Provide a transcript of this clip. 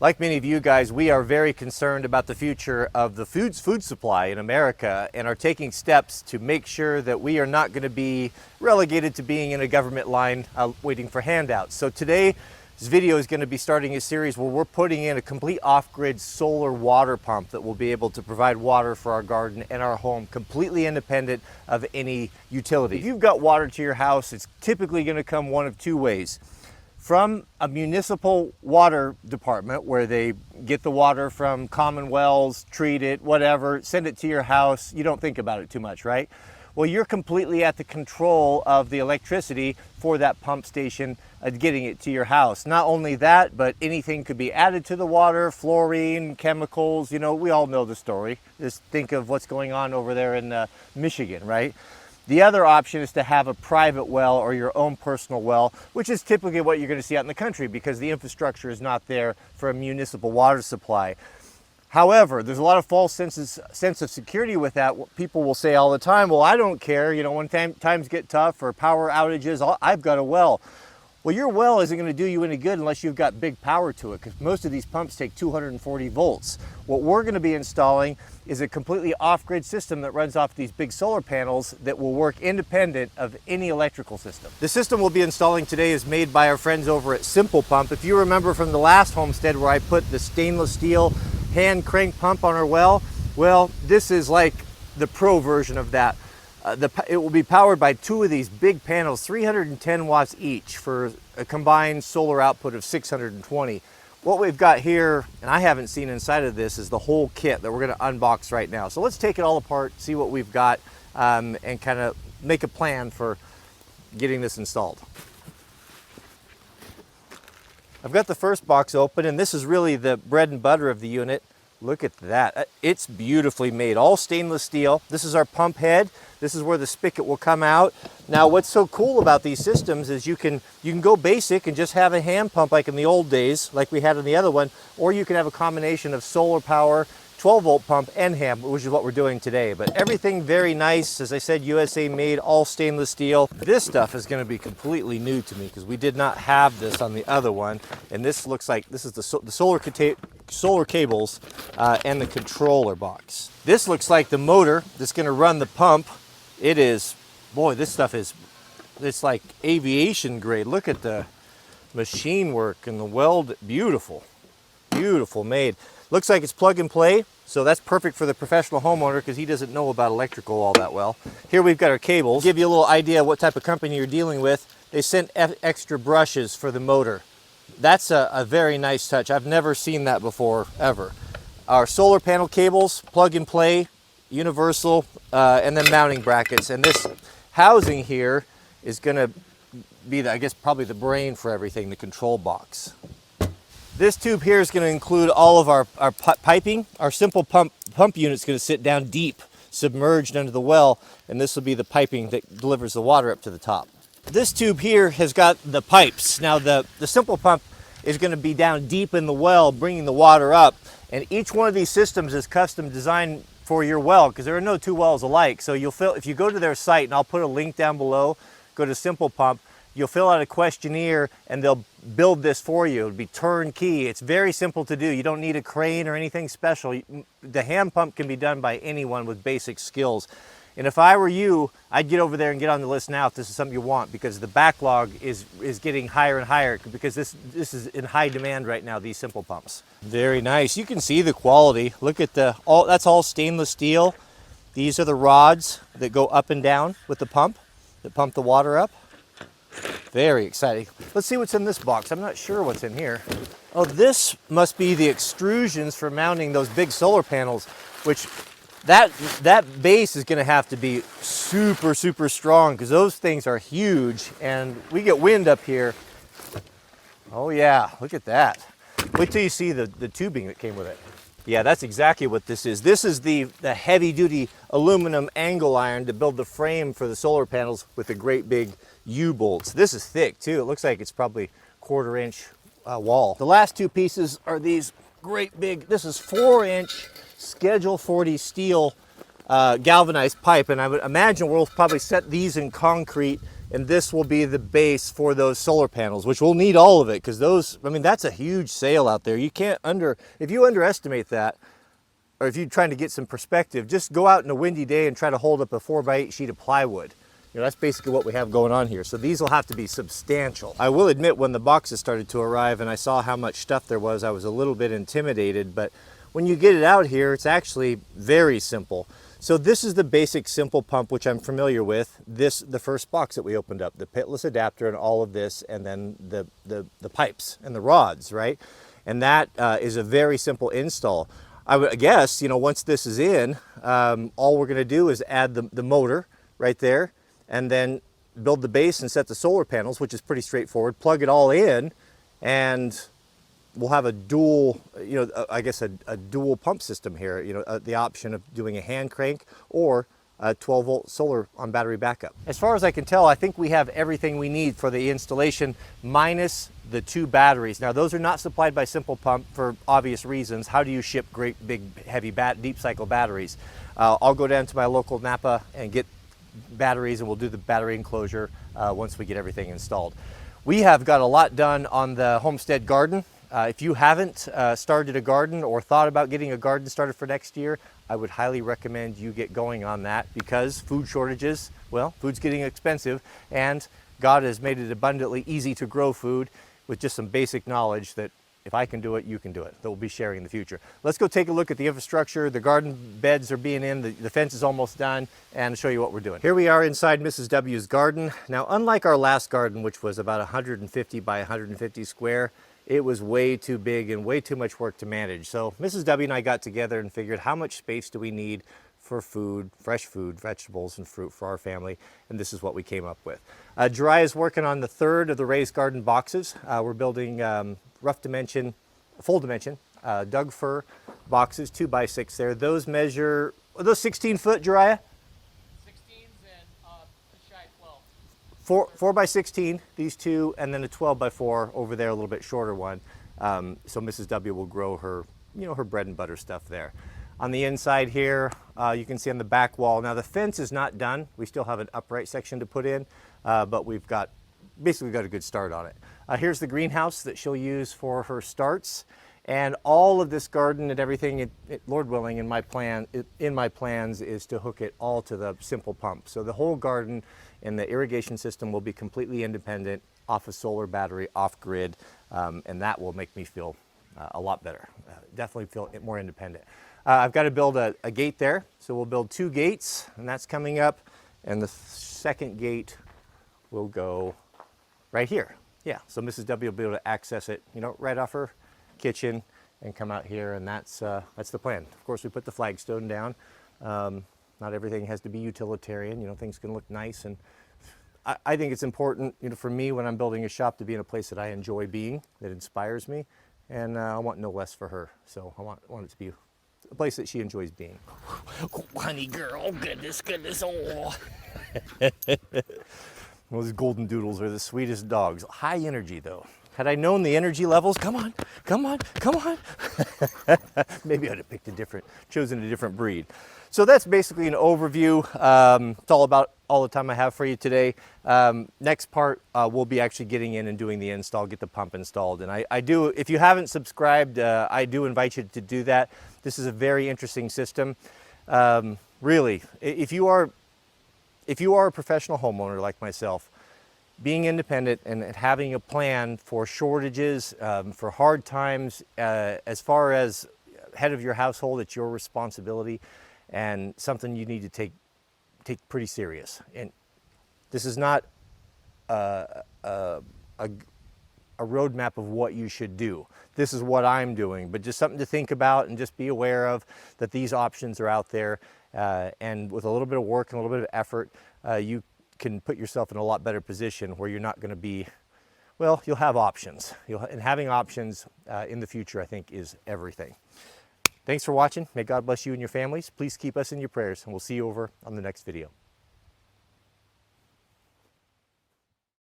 Like many of you guys, we are very concerned about the future of the food supply in America and are taking steps to make sure that we are not going to be relegated to being in a government line waiting for handouts. So today, this video is going to be starting a series where we're putting in a complete off-grid solar water pump that will be able to provide water for our garden and our home completely independent of any utility. If you've got water to your house, it's typically going to come one of two ways. From a municipal water department where they get the water from common wells, treat it, whatever, send it to your house. You don't think about it too much, right? Well, you're completely at the control of the electricity for that pump station getting it to your house. Not only that, but anything could be added to the water, fluorine, chemicals, you know, we all know the story. Just think of what's going on over there in Michigan, right? The other option is to have a private well or your own personal well, which is typically what you're going to see out in the country because the infrastructure is not there for a municipal water supply. However, there's a lot of false sense of security with that. People will say all the time, well, I don't care, you know, when times get tough or power outages, I've got a well. Well, your well isn't going to do you any good unless you've got big power to it, because most of these pumps take 240 volts. What we're going to be installing is a completely off-grid system that runs off these big solar panels that will work independent of any electrical system. The system we'll be installing today is made by our friends over at Simple Pump. If you remember from the last homestead where I put the stainless steel hand crank pump on our well, this is like the pro version of that. It will be powered by two of these big panels, 310 watts each, for a combined solar output of 620. What we've got here, and I haven't seen inside of this, is the whole kit that we're going to unbox right now. So let's take it all apart, see what we've got, and kind of make a plan for getting this installed. I've got the first box open, and this is really the bread and butter of the unit. Look at that. It's beautifully made, all stainless steel. This is our pump head. This is where the spigot will come out. Now, what's so cool about these systems is you can go basic and just have a hand pump like in the old days, like we had in the other one, or you can have a combination of solar power, 12-volt pump, and hand, which is what we're doing today. But everything very nice. As I said, USA made, all stainless steel. This stuff is going to be completely new to me because we did not have this on the other one. And this looks like this is the solar cables and the controller box. This looks like the motor that's going to run the pump. It is, boy, this stuff is, it's like aviation grade. Look at the machine work and the weld. Beautiful, beautiful made. Looks like it's plug and play, so that's perfect for the professional homeowner because he doesn't know about electrical all that well. Here we've got our cables. Give you a little idea of what type of company you're dealing with. They sent extra brushes for the motor. That's a very nice touch. I've never seen that before, ever. Our solar panel cables, plug and play, universal, and then mounting brackets. And this housing here is going to be, I guess, probably the brain for everything, the control box. This tube here is going to include all of our piping. Our simple pump unit is going to sit down deep, submerged under the well, and this will be the piping that delivers the water up to the top. This tube here has got the pipes. Now the simple pump is going to be down deep in the well, bringing the water up, and each one of these systems is custom designed for your well because there are no two wells alike. So if you go to their site, and I'll put a link down below, go to Simple Pump, you'll fill out a questionnaire and they'll build this for you. It'll be turnkey. It's very simple to do. You don't need a crane or anything special. The hand pump can be done by anyone with basic skills. And if I were you, I'd get over there and get on the list now if this is something you want, because the backlog is getting higher and higher because this is in high demand right now, these simple pumps. Very nice. You can see the quality. Look at that's all stainless steel. These are the rods that go up and down with the pump that pump the water up. Very exciting. Let's see what's in this box. I'm not sure what's in here. Oh, this must be the extrusions for mounting those big solar panels, which that base is going to have to be super, super strong because those things are huge and we get wind up here. Oh yeah, look at that. Wait till you see the tubing that came with it. Yeah, that's exactly what this is. This is the heavy-duty aluminum angle iron to build the frame for the solar panels with the great big U-bolts. This is thick too. It looks like it's probably 1/4 inch wall. The last two pieces are these great big, this is 4-inch Schedule 40 steel galvanized pipe, and I would imagine we'll probably set these in concrete and this will be the base for those solar panels, which we'll need all of it, because those, I mean, that's a huge sail out there. You can't if you underestimate that, or if you're trying to get some perspective, just go out in a windy day and try to hold up a 4x8 sheet of plywood. You know, that's basically what we have going on here. So these will have to be substantial. I will admit, when the boxes started to arrive and I saw how much stuff there was, I was a little bit intimidated, but when you get it out here, it's actually very simple. So this is the basic simple pump, which I'm familiar with. The first box that we opened up, the pitless adapter and all of this, and then the pipes and the rods, right? And that is a very simple install. I would guess, you know, once this is in, all we're gonna do is add the motor right there, and then build the base and set the solar panels, which is pretty straightforward, plug it all in, and we'll have a dual, you know, I guess a dual pump system here, you know, the option of doing a hand crank or a 12-volt solar on battery backup. As far as I can tell, I think we have everything we need for the installation, minus the 2 batteries. Now, those are not supplied by Simple Pump for obvious reasons. How do you ship great, big, heavy, deep cycle batteries? I'll go down to my local Napa and get batteries, and we'll do the battery enclosure once we get everything installed. We have got a lot done on the homestead garden. If you haven't started a garden or thought about getting a garden started for next year, I would highly recommend you get going on that, because food shortages, well, food's getting expensive, and God has made it abundantly easy to grow food with just some basic knowledge that if I can do it, you can do it, that we'll be sharing in the future. Let's go take a look at the infrastructure. The garden beds are being in, the fence is almost done, and show you what we're doing. Here we are inside Mrs. W's garden. Now, unlike our last garden, which was about 150 by 150 square, it was way too big and way too much work to manage. So Mrs. W and I got together and figured, how much space do we need for food, fresh food, vegetables and fruit for our family, and this is what we came up with. Jariah is working on the 3rd of the raised garden boxes. We're building rough dimension, full dimension, Doug fir boxes, 2x6 there. Those measure, are those 16 foot, Jariah? 16s and just shy of 12. 4x16, these two, and then a 12x4 over there, a little bit shorter one. So Mrs. W will grow her, you know, her bread and butter stuff there. On the inside here, you can see on the back wall, now the fence is not done. We still have an upright section to put in, but we've got, basically got a good start on it. Here's the greenhouse that she'll use for her starts. And all of this garden and everything, Lord willing, in my plans is to hook it all to the Simple Pump. So the whole garden and the irrigation system will be completely independent, off a solar battery, off grid, and that will make me feel a lot better. Definitely feel more independent. I've got to build a gate there, so we'll build 2 gates, and that's coming up, and the second gate will go right here. Yeah, so Mrs. W will be able to access it, you know, right off her kitchen and come out here, and that's the plan. Of course, we put the flagstone down. Not everything has to be utilitarian. You know, things can look nice, and I think it's important, you know, for me when I'm building a shop to be in a place that I enjoy being, that inspires me, and I want no less for her. So I want it to be a place that she enjoys being. Oh, honey girl, goodness, oh. Those golden doodles are the sweetest dogs. High energy though. Had I known the energy levels, come on, come on, come on. Maybe I'd have picked chosen a different breed. So that's basically an overview. It's all about all the time I have for you today. Next part, we'll be actually getting in and doing the install, get the pump installed. And I do, if you haven't subscribed, I do invite you to do that. This is a very interesting system. Really, if you are a professional homeowner like myself, being independent and having a plan for shortages, for hard times, as far as head of your household, it's your responsibility and something you need to take pretty serious. And this is not a roadmap of what you should do. This is what I'm doing, but just something to think about and just be aware of, that these options are out there. And with a little bit of work and a little bit of effort, you can put yourself in a lot better position where you're not going to be, well, you'll have options. And having options in the future, I think, is everything. Thanks for watching. May God bless you and your families. Please keep us in your prayers, and we'll see you over on the next video.